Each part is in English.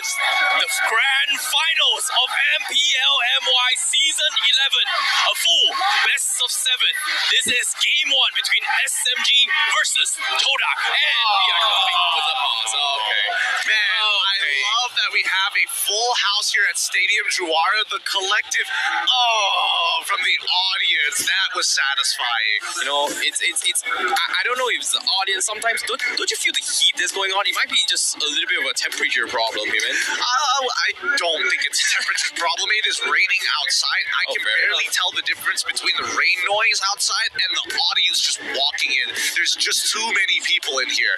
presents the grand finals of MPL MY Season 11, a full best of 7. This is game 1 between SMG versus TODAK, and we are coming with the pause. Okay. Man, I love that we have a full house here at Stadium Juara. The collective, from the audience, that was satisfying. You know, I don't know if it's the audience. Sometimes, don't you feel the heat that's going on? It might be just a little bit of a temperature problem, even. I don't think it's a temperature problem. It is raining outside. I can barely tell the difference between the rain noise outside and the audience just walking in. There's just too many people in here.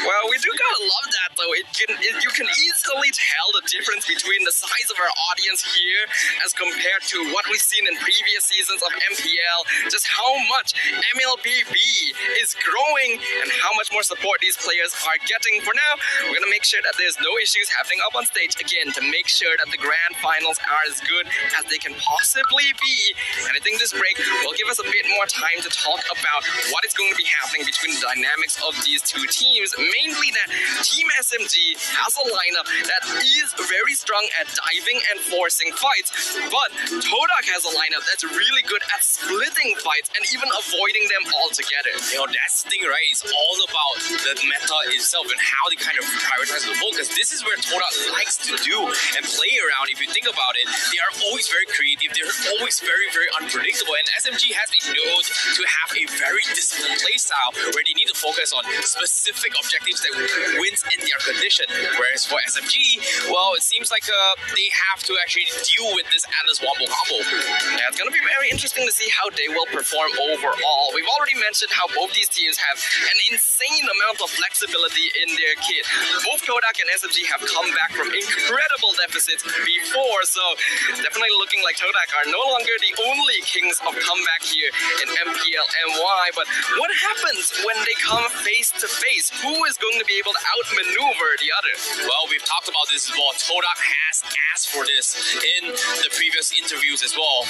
Well, we do gotta love that, though. You can easily tell the difference between the size of our audience here as compared to what we've seen in previous seasons of MPL. Just how much MLBB is growing and how much more support these players are getting. For now, we're gonna make sure that there's no issues happening up on stage again to make sure that the grand finals are as good as they can possibly be. And I think this break will give us a bit more time to talk about what is going to be happening between the dynamics of these two teams. Mainly that Team SMG has a lineup that is very strong at diving and forcing fights, but TODAK has a lineup that's really good at splitting fights and even avoiding them altogether. You know, that's the thing, right? It's all about the meta itself and how they kind of prioritize the focus. This is where TODAK likes to do and play around. If you think about it, they are always very creative. They're always very, very unpredictable. And SMG has been known to have a very disciplined playstyle where they need to focus on specific objectives that wins in their condition. Whereas for SMG, well, it seems like they have to actually deal with this Atlas Wombo combo. Yeah, it's going to be very interesting to see how they will perform overall. We've already mentioned how both these teams have an insane amount of flexibility in their kit. Both TODAK and SMG have come back from incredible deficits before, so definitely looking like TODAK are no longer the only kings of comeback here in MPL MY. But what happens when they come face to face? Who is going to be able to outmaneuver the other? Well, we've talked about this as well. TODAK has asked for this in the previous interviews as well.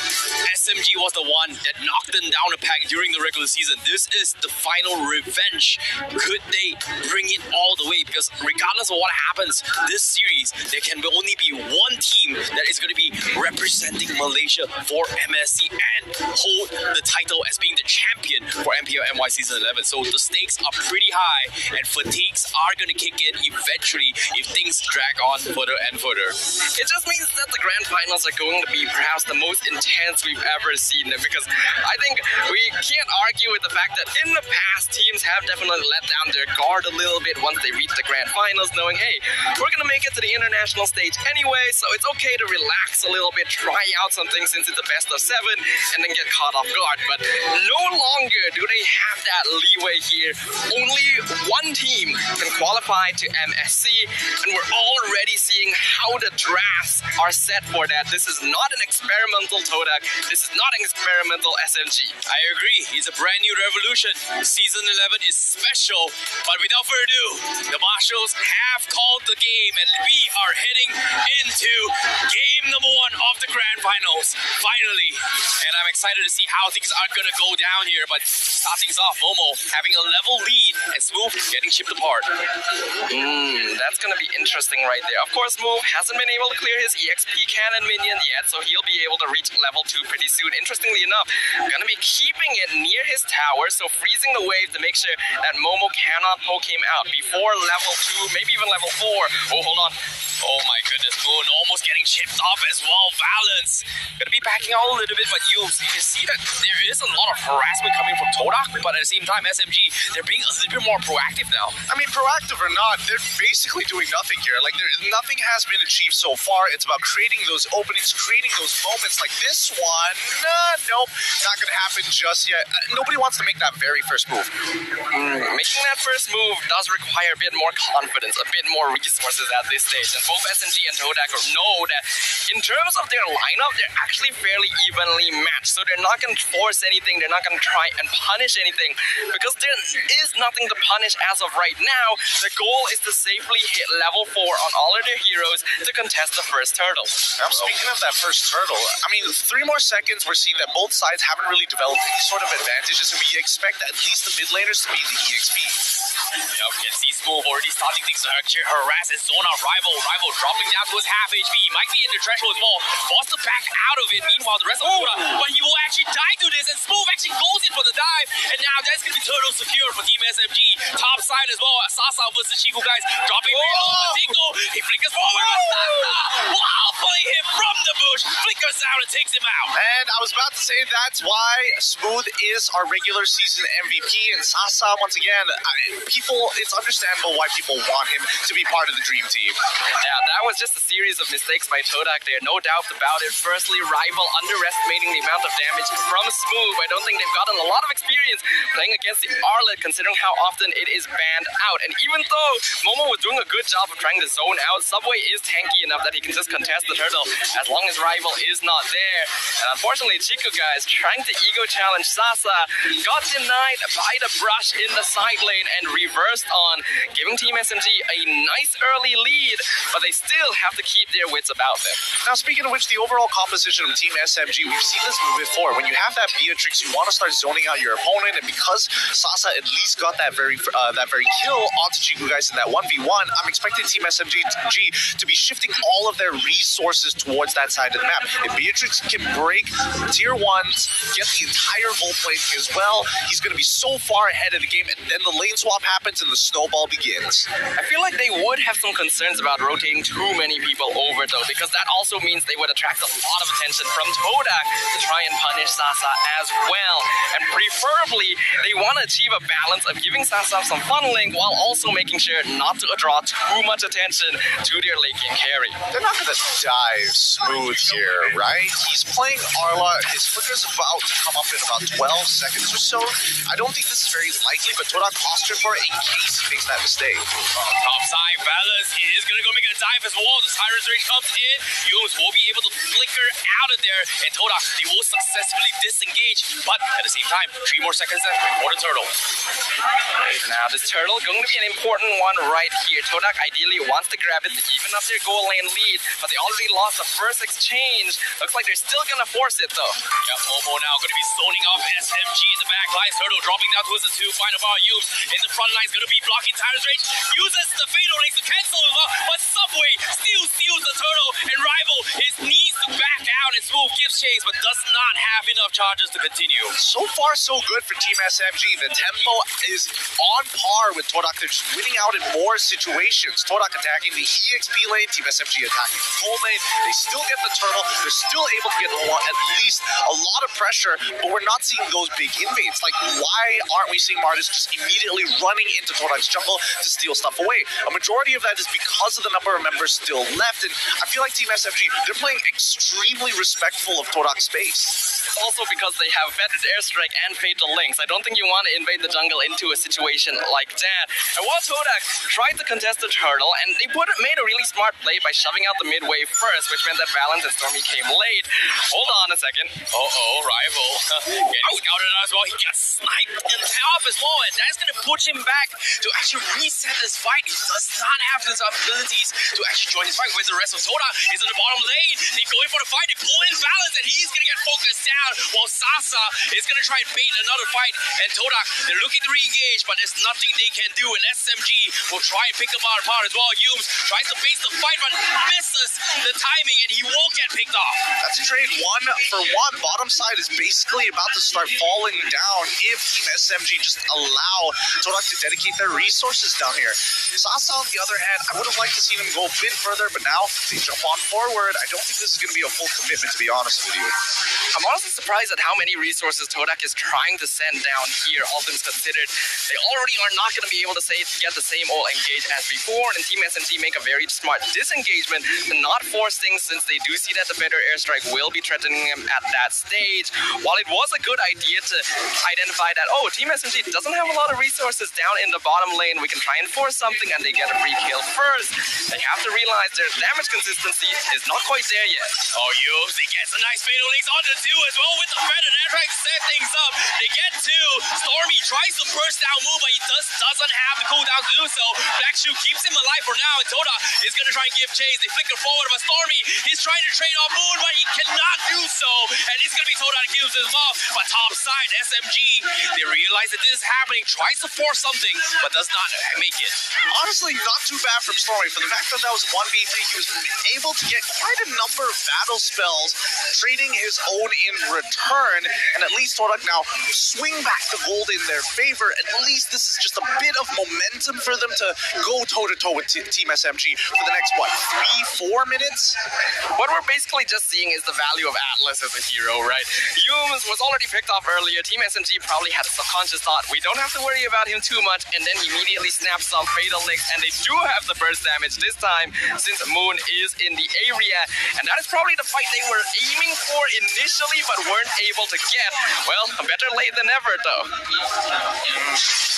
SMG was the one that knocked them down a peg during the regular season. This is the final revenge. Could they bring it all the way? Because regardless of what happens this series, there can only be one team that is going to be representing Malaysia for MSC and hold the title as being the champion for MPL MY Season 11. So the stakes are pretty high and fatigues are going to kick in eventually if things drag on further and further. It just means that the grand finals are going to be perhaps the most intense we've ever seen them, because I think we can't argue with the fact that in the past, teams have definitely let down their guard a little bit once they reach the grand finals, knowing, hey, we're going to make it to the international stage anyway, so it's okay to relax a little bit, try out something since it's a best of 7, and then get caught off guard. But no longer do they have that leeway here. Only one team can qualify to MSC, and we're already seeing how the drafts are set for that. This is not an experimental TODAK. This is not an experimental SMG. I agree. It's a brand new revolution. Season 11 is special. But without further ado, the Marshals have called the game, and we are heading into game number 1 of the grand finals. Finally. And I'm excited to see how things are going to go down here. But start things off, Momo having a level lead and Smooth getting chipped apart. That's going to be interesting right there. Of course, Smooth hasn't been able to clear his EXP cannon minion yet, so he'll be able to reach level 2 pretty soon. Interestingly enough, going to be keeping it near his tower, so freezing the wave to make sure that Momo cannot poke him out before level 2, maybe even level 4. Oh, hold on. Oh my goodness, Moon almost getting chipped off as well. Valence gonna be backing out a little bit, but you can see that there is a lot of harassment coming from TODAK, but at the same time, SMG, they're being a little bit more proactive now. I mean, proactive or not, they're basically doing nothing here. Like, nothing has been achieved so far. It's about creating those openings, creating those moments like this one. Nope, not gonna happen just yet. Nobody wants to make that very first move. Making that first move does require a bit more confidence, a bit more resources at this stage. And both SMG and TODAK know that in terms of their lineup, they're actually fairly evenly matched. So they're not going to force anything. They're not going to try and punish anything because there is nothing to punish as of right now. The goal is to safely hit level 4 on all of their heroes to contest the first turtle. Now, speaking of that first turtle, I mean, 3 more seconds, we're seeing that both sides haven't really developed any sort of advantages, and we expect at least the mid laners to be the EXP. Yeah, we can see Smooth already starting things to actually harass and zone out Rival dropping down to his half HP. He might be in the threshold as well. Forced to back out of it. Meanwhile, the rest of Todak, but he will actually die to this, and Smooth actually goes in for the dive. And now that's going to be Turtle secure for Team SMG. Top side as well. Sasa versus Chico, guys. Dropping the Tico. He flickers forward with Sasa. Wow, pulling him from the bush. Flickers out and takes him out. And I was about to say that's why Smooth is our regular season MVP, and Sasa, once again, it's understandable why people want him to be part of the dream team. Yeah, that was just a series of mistakes by Todak there, no doubt about it. Firstly, Rival underestimating the amount of damage from Smooth. I don't think they've gotten a lot of experience playing against the Arlet, considering how often it is banned out. And even though Momo was doing a good job of trying to zone out, Subway is tanky enough that he can just contest the turtle as long as Rival is not there. And unfortunately, Chico, guys, trying to ego challenge Sasa, got denied by the brush in the side lane and reversed on, giving Team SMG a nice early lead, but they still have to keep their wits about them. Now, speaking of which, the overall composition of Team SMG, we've seen this before. When you have that Beatrix, you want to start zoning out your opponent, and because Sasa at least got that very kill onto Chico, guys, in that 1v1, I'm expecting Team SMG to be shifting all of their resources towards that side of the map. If Beatrix can break tier 1s, get the entire whole plane as well, he's going to be so far ahead of the game, and then the lane swap happens and the snowball begins. I feel like they would have some concerns about rotating too many people over, though, because that also means they would attract a lot of attention from Todak to try and punish Sasa as well. And preferably, they want to achieve a balance of giving Sasa some funneling while also making sure not to draw too much attention to their late game carry. They're not going to dive Smooth here, right? He's playing Arla. His flicker's about to come up in about 12 seconds or so. I don't think this is very likely, but Todak postured for it in case he makes that mistake. Top side balance. He is going to go make a dive as well. The Tyrant's Rage comes in. Yumes will be able to flicker out of there, and Todak, they will successfully disengage. But at the same time, 3 more seconds left for the turtle. Now, this turtle going to be an important one right here. Todak ideally wants to grab it to even up their goal lane lead, but they already lost the first exchange. Looks like they're still going to force it, though. Yeah, Momo now going to be zoning off SMG in the back. Lies Turtle dropping down towards the 2. Final bar Yumes in the front line is going to be blocking Tyrant's Rage. Uses the Fatal Rings to cancel it, but Subway still steals the turtle, and Rival needs to back out, and Smooth gives chase, but does not have enough charges to continue. So far, so good for Team SMG. The tempo is on par with Todak. They're just winning out in more situations. Todak attacking the EXP lane, Team SMG attacking the gold lane. They still get the turtle. They're still able to get at least a lot of pressure, but we're not seeing those big invades. Like, why aren't we seeing Martis just immediately running into Todak's jungle to steal stuff away? A majority of that is because of the number of members still left, and I feel like Team SMG, they're playing extremely respectful of Todak's space. Also because they have Feathered Airstrike and Fatal Links. I don't think you want to invade the jungle into a situation like that. And while Todak tried to contest the turtle, and they made a really smart play by shoving out the mid wave first, which meant that Valence and Stormy came late. Hold on a second. Rival getting scouted out as well. He got sniped in top as well, and that's going to push him back to actually reset this fight. He does not have those abilities to actually join his fight with the rest of Todak. Is in the bottom lane. They go in for the fight. They pull in Valence, and he's going to get focused down, while Sasa is going to try and bait another fight. And Todak, they're looking to re-engage, but there's nothing they can do, and SMG will try and pick them apart as well. Yumes tries to base the fight, but misses the timing, and he won't get picked off. That's a trade 1 for 1. Bottom side is basically about to start falling down if Team SMG just allow Todak to dedicate their resources down here. Sasa, on the other hand, I would have liked to see them go a bit further, but now they jump on forward. I don't think this is going to be a full commitment, to be honest with you. I'm honestly surprised at how many resources Todak is trying to send down here, all things considered. They already are not going to be able to get the same old engage as before, and Team SMG make a very smart disengagement to not force things, since they do see that the Feather Airstrike will be threatening them at that stage. While it was a good idea to identify that, Team SMG doesn't have a lot of resources down in the bottom lane, we can try and force something, and they get a free kill first. They have to realize their damage consistency is not quite there yet. Yumes, he gets a nice Fatal Links on the 2 as well with the Feather gonna try to set things up. They get to Stormy, tries to burst down move, but he doesn't have the cooldown to do so. Black Shoe keeps him alive for now, and Todak is gonna try and give chase. They flicker forward, but Stormy, he's trying to trade off Moon, but he cannot do so. And it's gonna be Todak that kills him off. But top side, SMG, they realize that this is happening, tries to force something, but does not make it. Honestly, not too bad from Stormy. For the fact that that was 1v3, he was able to get quite a number of battle spells, trading his own in return, and at least Todak now swing back the gold in their favor. At least this is just a bit of momentum for them to go toe-to-toe with Team SMG for the next, what, 3-4 minutes? What we're basically just seeing is the value of Atlas as a hero, right? Yumes was already picked off earlier. Team SMG probably had a subconscious thought, we don't have to worry about him too much, and then he immediately snaps off Fatal Links, and they do have the burst damage this time, since Moon is in the area, and that is probably the fight they were aiming for initially, but weren't able to get. Well, better late than never, though.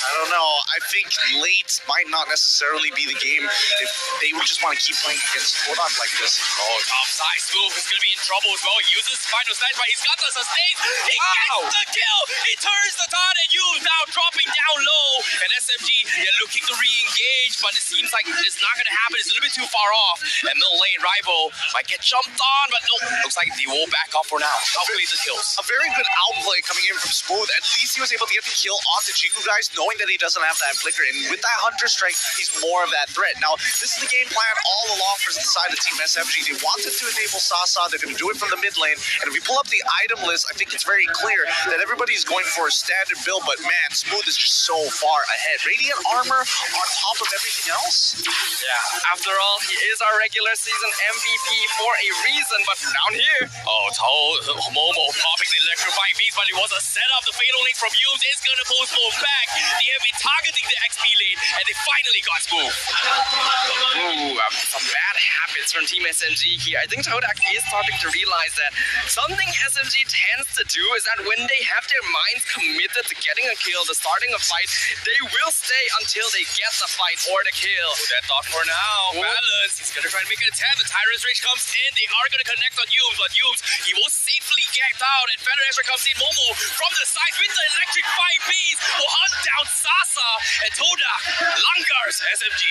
I don't know. I think late might not necessarily be the game if they would just want to keep playing against Todak like this. Oh, top side Smooth is gonna be in trouble as well. He uses final snipe, but he's got the sustain. He gets the kill. He turns the taunt, and you now dropping down low. And SMG, they're looking to re-engage, but it seems like it's not gonna happen. It's a little bit too far off. And middle lane rival might get jumped on, but no, looks like they will back off for now. Hopefully the kills. A very good outplay coming in from Smooth. At least he was able to get the kill onto Chiku guys, knowing that he doesn't have that flicker. And with that Hunter Strike, he's more of that threat. Now, this is the game plan all along for the side of Team SMG. They wanted to enable Sasa. They're going to do it from the mid lane. And if you pull up the item list, I think it's very clear that everybody's going for a standard build. But man, Smooth is just so far ahead. Radiant armor on top of everything else. Yeah, after all, he is our regular season MVP for a reason, but down here. Oh, Momo popping the electrifying beast, but it was a setup. The Fatal Link from Yumes is going to pull Smooth back. They have been targeting the XP lane, and they finally got Smooth. Ooh, some bad habits from Team SMG here. I think Todak is starting to realize that something SMG tends to do is that when they have their minds committed to getting a kill, to starting a fight, they will stay until they get the fight or the kill. That thought for now. Balance. He's going to try to make an attempt. The Tyrant's Rage comes in. They are going to connect on Yumes, but Yumes, he will safely get out. And Feather Ezra comes in. Momo from the side with the electrifying beast will hunt down Sasa. And Todak Langars SMG.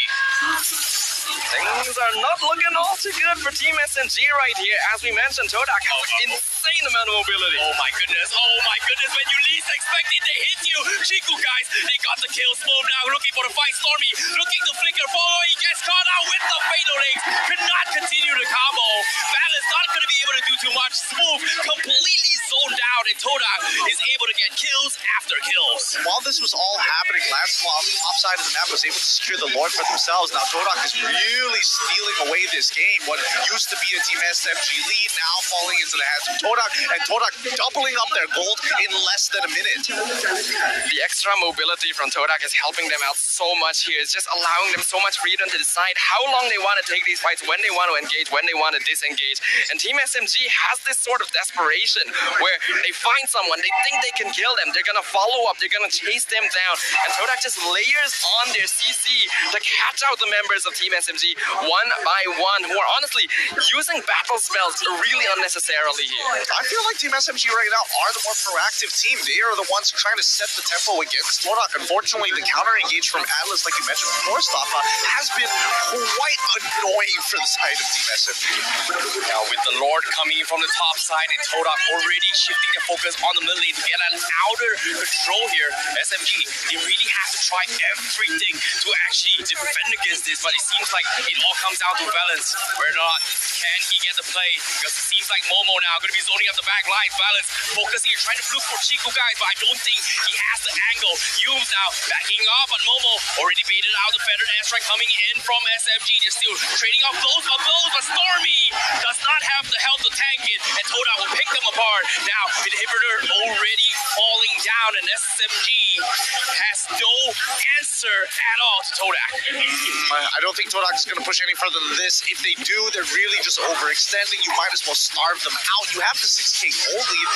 Things are not looking all too good for Team SMG right here. As we mentioned, Todak has an insane amount of mobility. Oh my goodness. Oh my goodness. When you least expect it, they hit you. Chiku guys, they got the kill. Smooth now looking for the fight. Stormy looking to flicker forward. He gets caught out with the Fatal Links. Could not continue the combo. Balance not going to be able to do too much. Smooth completely zoned out, and Todak is able to get kills after kills. While this was all happening, Lancel on the top side of the map was able to secure the Lord for themselves. Now Todak is really stealing away this game. What used to be a Team SMG lead now falling into the hands of Todak, and Todak doubling up their gold in less than a minute. The extra mobility from Todak is helping them out so much here. It's just allowing them so much freedom to decide how long they want to take these fights, when they want to engage, when they want to disengage. And Team SMG has this sort of desperation where they find someone, they think they can kill them, they're going to follow up, they're going to chase them down. And Todak just layers on their CC to catch out the members of Team SMG one by one, who are honestly using battle spells really unnecessarily here. I feel like Team SMG right now are the more proactive team. They are the ones trying to set the tempo against Todak. Unfortunately, the counter engage from Atlas, like you mentioned before, Stafa, has been quite annoying for the side of Team SMG. Now with the Lord coming in from the top side and Todak already shifting their focus on the middle lane to get an outer control here, SMG, they really have to try everything to actually defend against this, but it seems like it all comes down to balance. Where not can he get the play, because it seems like Momo now going to be zoning up the back line. Balance focusing and trying to look for Chiku guys, but I don't think he has the angle. Yumes now backing up, but Momo already baited out the feathered airstrike coming in from SMG. They're still trading off blows, but Stormy does not have the health to tank it, and Todak will pick them apart. Now inhibitor already falling down, down, and SMG has no answer at all to Todak. I don't think Todak is going to push any further than this. If they do, they're really just overextending. You might as well starve them out. You have the 6K gold lead.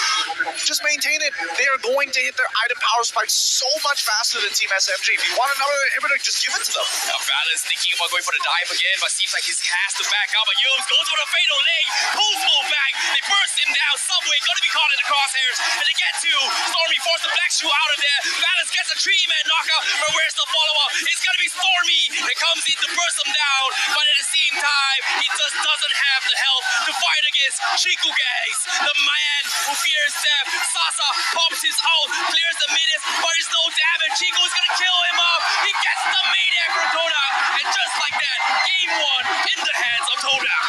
Just maintain it. They are going to hit their item power spike so much faster than Team SMG. If you want another inhibitor, just give it to them. Now Balance thinking about going for the dive again, but seems like he has to back out. But Yums goes for the fatal leg, pulls full back. They burst him down. Subway gonna be caught in the crosshairs, and they get to Stormy, force the black shoe out of there. Balance gets a 3-man knockout, but where's the follow-up? It's gonna be Stormy that comes in to burst him down, but at the same time, he just doesn't have the health to fight against Chiku Guys, the man who fears death. Sasa pops his ult, clears the minutes, but there's no damage. Chiku is gonna kill him off. He gets the maniac from Todak, and just like that, game 1 in the hands of Todak.